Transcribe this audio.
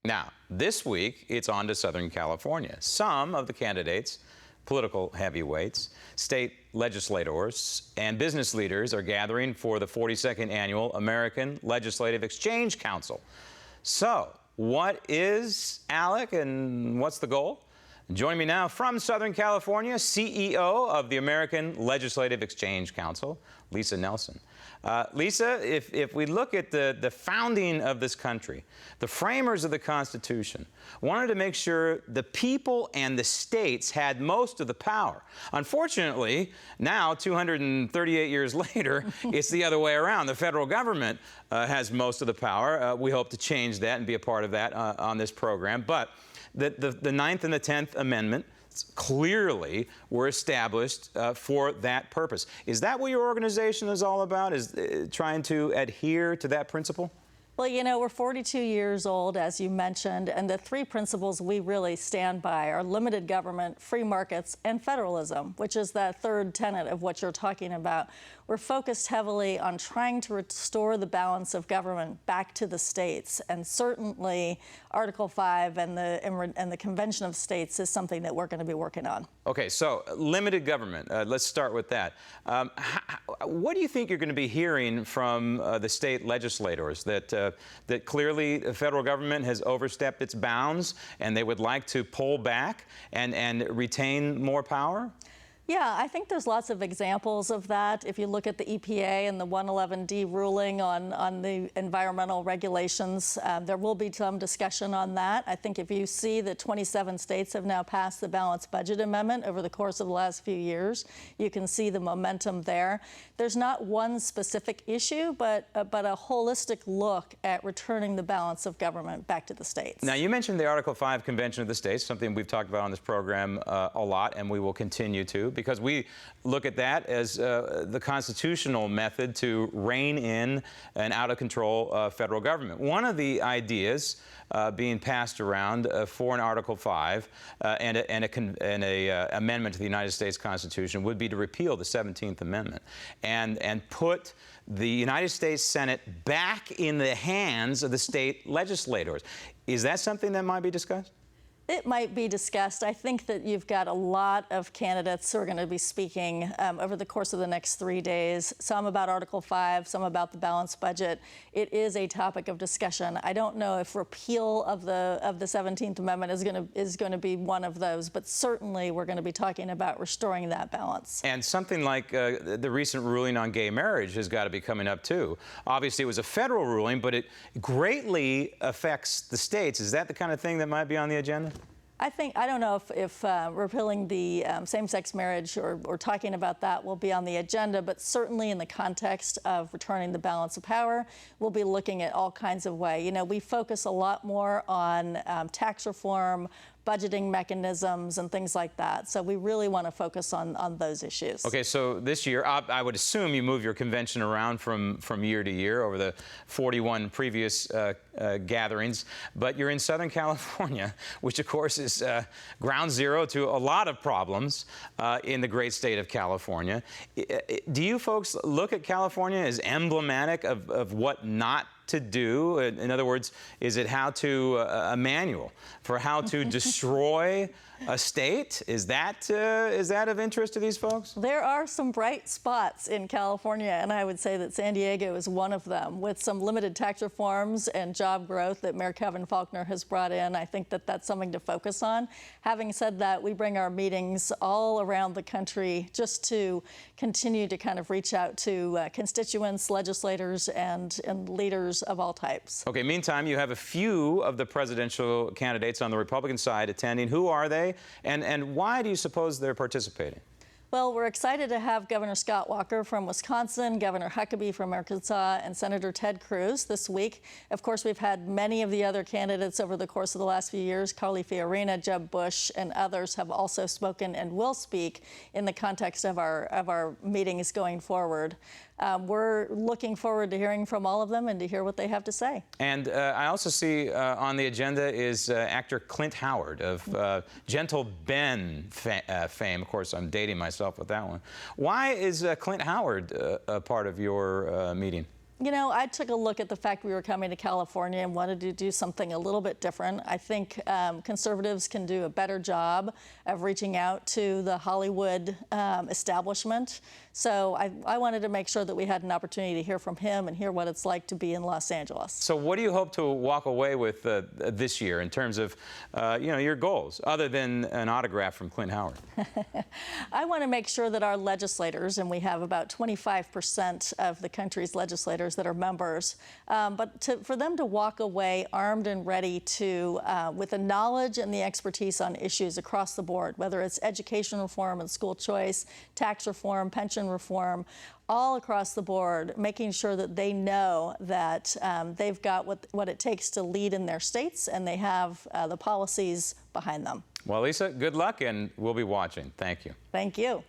Now, this week, it's on to Southern California. Some of the candidates, political heavyweights, state legislators, and business leaders are gathering for the 42nd Annual American Legislative Exchange Council. So, what is ALEC and what's the goal? Joining me now from Southern California, CEO of the American Legislative Exchange Council, Lisa Nelson. Lisa, if we look at the founding of this country, the framers of the Constitution wanted to make sure the people and the states had most of the power. Unfortunately, now, 238 years later, it's the other way around. The federal government has most of the power. We hope to change that and be a part of that on this program. But the Ninth and the 10th Amendment clearly were established for that purpose. Is that what your organization is all about, is trying to adhere to that principle? Well, you know, we're 42 years old, as you mentioned, and the three principles we really stand by are limited government, free markets, and federalism, which is that third tenet of what you're talking about. We're focused heavily on trying to restore the balance of government back to the states, and certainly Article 5 and the Convention of States is something that we're going to be working on. Okay, so limited government. Let's start with that. What do you think you're going to be hearing from the state legislators that clearly the federal government has overstepped its bounds and they would like to pull back and retain more power? Yeah, I think there's lots of examples of that. If you look at the EPA and the 111D ruling on the environmental regulations, there will be some discussion on that. I think if you see that 27 states have now passed the Balanced Budget Amendment over the course of the last few years, you can see the momentum there. There's not one specific issue, but a holistic look at returning the balance of government back to the states. Now, you mentioned the Article 5 Convention of the States, something we've talked about on this program a lot, and we will continue to, because we look at that as the constitutional method to rein in an out-of-control federal government. One of the ideas being passed around for an Article 5 and a amendment to the United States Constitution would be to repeal the 17th Amendment and put the United States Senate back in the hands of the state legislators. Is that something that might be discussed? It might be discussed. I think that you've got a lot of candidates who are going to be speaking over the course of the next 3 days, some about Article 5, some about the balanced budget. It is a topic of discussion. I don't know if repeal of the 17th Amendment is going to be one of those, but certainly we're going to be talking about restoring that balance. And something like the recent ruling on gay marriage has got to be coming up too. Obviously, it was a federal ruling, but it greatly affects the states. Is that the kind of thing that might be on the agenda? I don't know if repealing the same-sex marriage or talking about that will be on the agenda, but certainly in the context of returning the balance of power, we'll be looking at all kinds of ways. You know, we focus a lot more on tax reform, budgeting mechanisms, and things like that. So we really want to focus on those issues. Okay, so this year, I would assume you move your convention around from year to year over the 41 previous gatherings, but you're in Southern California, which of course is ground zero to a lot of problems in the great state of California. Do you folks look at California as emblematic of what not to do? In other words, is it a manual for how to destroy a state? Is that of interest to these folks? There are some bright spots in California, and I would say that San Diego is one of them, with some limited tax reforms and job growth that Mayor Kevin Faulconer has brought in. I think that that's something to focus on. Having said that, we bring our meetings all around the country just to continue to kind of reach out to constituents, legislators, and leaders of all types. Okay, meantime, you have a few of the presidential candidates on the Republican side attending. Who are they, and why do you suppose they're participating? Well, we're excited to have Governor Scott Walker from Wisconsin, Governor Huckabee from Arkansas, and Senator Ted Cruz this week. Of course, we've had many of the other candidates over the course of the last few years. Carly Fiorina, Jeb Bush, and others have also spoken and will speak in the context of our meetings going forward. We're looking forward to hearing from all of them and to hear what they have to say. And I also see on the agenda is actor Clint Howard of Gentle Ben fame. Of course, I'm dating myself with that one. Why is Clint Howard a part of your meeting? You know, I took a look at the fact we were coming to California and wanted to do something a little bit different. I think conservatives can do a better job of reaching out to the Hollywood establishment. So I wanted to make sure that we had an opportunity to hear from him and hear what it's like to be in Los Angeles. So what do you hope to walk away with this year in terms of, your goals, other than an autograph from Clint Howard? I want to make sure that our legislators, and we have about 25% of the country's legislators that are members, for them to walk away armed and ready to, with the knowledge and the expertise on issues across the board, whether it's education reform and school choice, tax reform, pension reform, all across the board, making sure that they know that they've got what it takes to lead in their states, and they have the policies behind them. Well, Lisa, good luck, and we'll be watching. Thank you. Thank you.